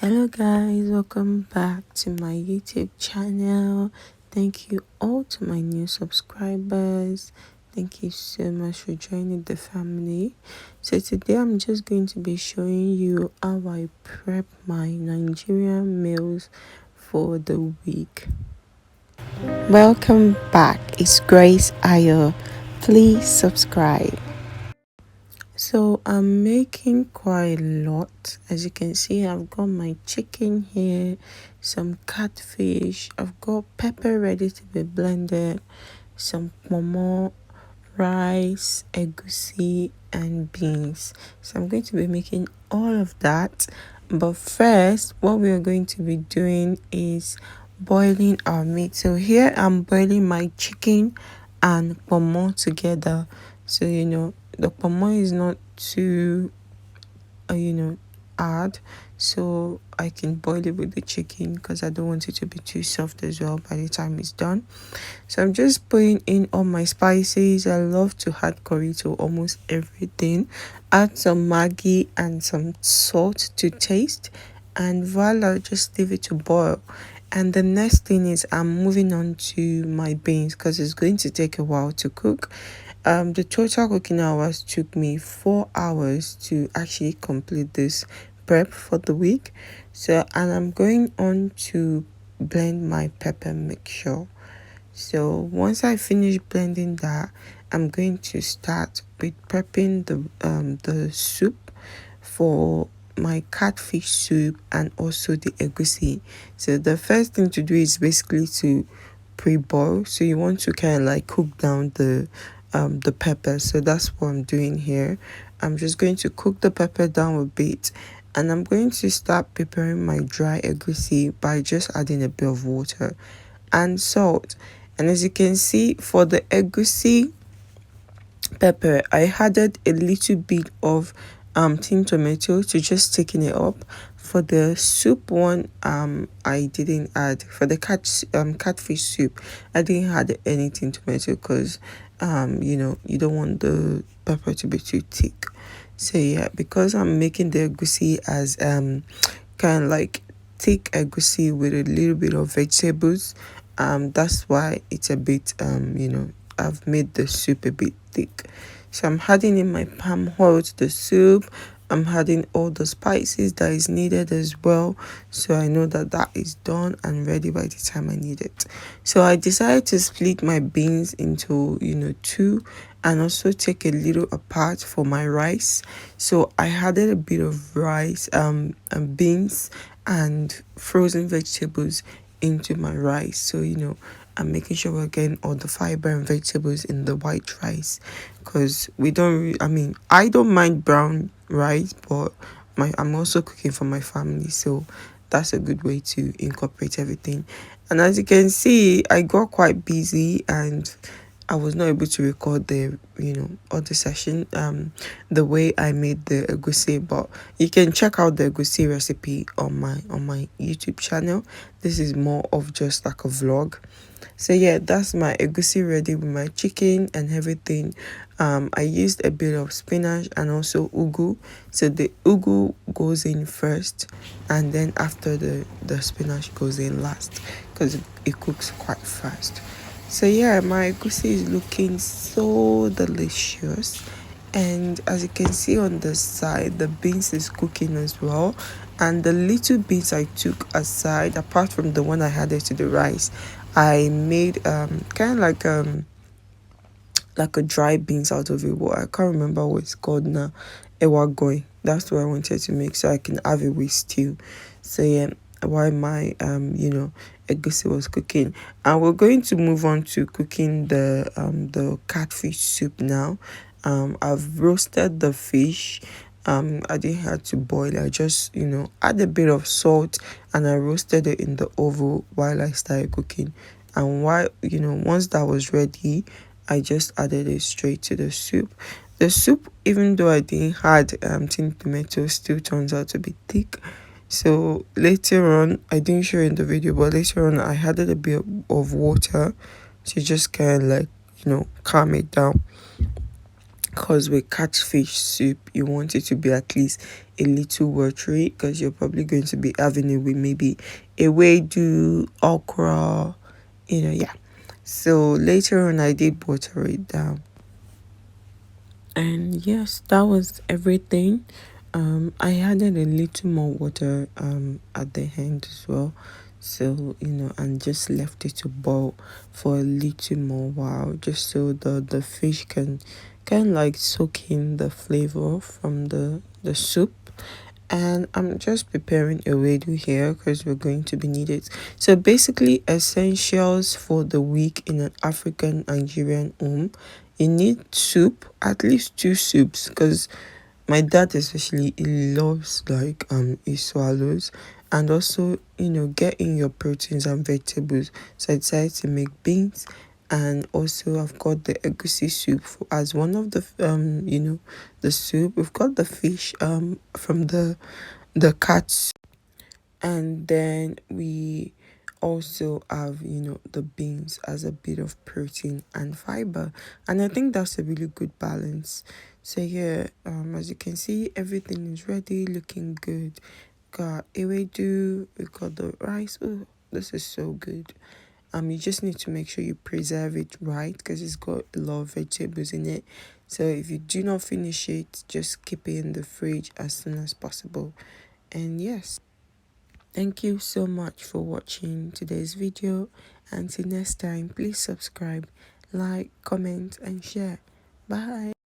Hello guys, welcome back to my YouTube channel. Thank you all to my new subscribers. Thank you so much for joining the family. So today I'm just going to be showing you how I prep my Nigerian meals for the week. Welcome back. It's Grace Ayo. Please subscribe. So I'm making quite a lot. As you can see, I've got my chicken here, some catfish, I've got pepper ready to be blended, some pomo, rice, egusi, and beans. So I'm going to be making all of that. But first, what we are going to be doing is boiling our meat. So here I'm boiling my chicken and pomo together. So the pomo is not too hard, so I can boil it with the chicken because I don't want it to be too soft as well by the time it's done. So I'm just putting in all my spices. I love to add curry to almost everything. Add some Maggi and some salt to taste, and voila, just leave it to boil. And the next thing is I'm moving on to my beans because it's going to take a while to cook. The total cooking hours took me 4 hours to actually complete this prep for the week. So, and I'm going on to blend my pepper mixture. So once I finish blending that, I'm going to start with prepping the soup for my catfish soup and also the egusi. So the first thing to do is basically to pre-boil. So you want to kind of like cook down the pepper. So that's what I'm doing here. I'm just going to cook the pepper down a bit, and I'm going to start preparing my dry egusi by just adding a bit of water and salt. And as you can see, for the egusi pepper, I added a little bit of tin tomato to just thicken it up. For the soup one, I didn't add. For the catfish soup, I didn't add any tin tomato because you don't want the pepper to be too thick. So yeah, because I'm making the egusi as kind of like thick egusi with a little bit of vegetables, that's why it's a bit I've made the soup a bit thick. So I'm adding in my palm oil to the soup. I'm adding all the spices that is needed as well, so I know that that is done and ready by the time I need it. So I decided to split my beans into two, and also take a little apart for my rice. So I added a bit of rice, and beans and frozen vegetables into my rice. So I'm making sure we're getting all the fiber and vegetables in the white rice, because we don't I don't mind brown rice, but I'm also cooking for my family, so that's a good way to incorporate everything. And as you can see, I got quite busy and I was not able to record the other session the way I made the egusi, but you can check out the egusi recipe on my YouTube channel. This is more of just like a vlog. So yeah, that's my egusi ready with my chicken and everything. I used a bit of spinach and also ugu. So the ugu goes in first, and then after the spinach goes in last, because it cooks quite fast. So yeah, my egusi is looking so delicious. And as you can see on the side, the beans is cooking as well. And the little beans I took aside, apart from the one I added to the rice, I made kind of like a dry beans out of it. What I can't remember what it's called now. Ewagoy. That's what I wanted to make so I can have it with stew. So yeah, while my egusi was cooking, and we're going to move on to cooking the catfish soup now. I've roasted the fish. I didn't have to boil it. I just add a bit of salt, and I roasted it in the oven while I started cooking. And while once that was ready, I just added it straight to the soup. The soup, even though I didn't add tin tomato, still turns out to be thick. So later on, I didn't show in the video, but later on I added a bit of water to just kind of like calm it down. Because with catfish soup, you want it to be at least a little watery because you're probably going to be having it with maybe a wedu, okra, yeah. So later on, I did water it down. And yes, that was everything. I added a little more water at the end as well. So, and just left it to boil for a little more while, just so the fish can kind of like soak in the flavor from the soup. And I'm just preparing a wedu here because we're going to be needed. So basically, essentials for the week in an African Nigerian home: you need soup, at least two soups, because my dad especially, he loves like he swallows. And also, get in your proteins and vegetables. So I decided to make beans, and also I've got the egusi soup as one of the the soup. We've got the fish from the cats, and then we also have the beans as a bit of protein and fiber, and I think that's a really good balance. So yeah, as you can see, everything is ready, looking good. Got ewedu, we got the rice. Oh, this is so good. You just need to make sure you preserve it right because it's got a lot of vegetables in it. So if you do not finish it, just keep it in the fridge as soon as possible. And yes, thank you so much for watching today's video. Until next time, please subscribe, like, comment, and share. Bye.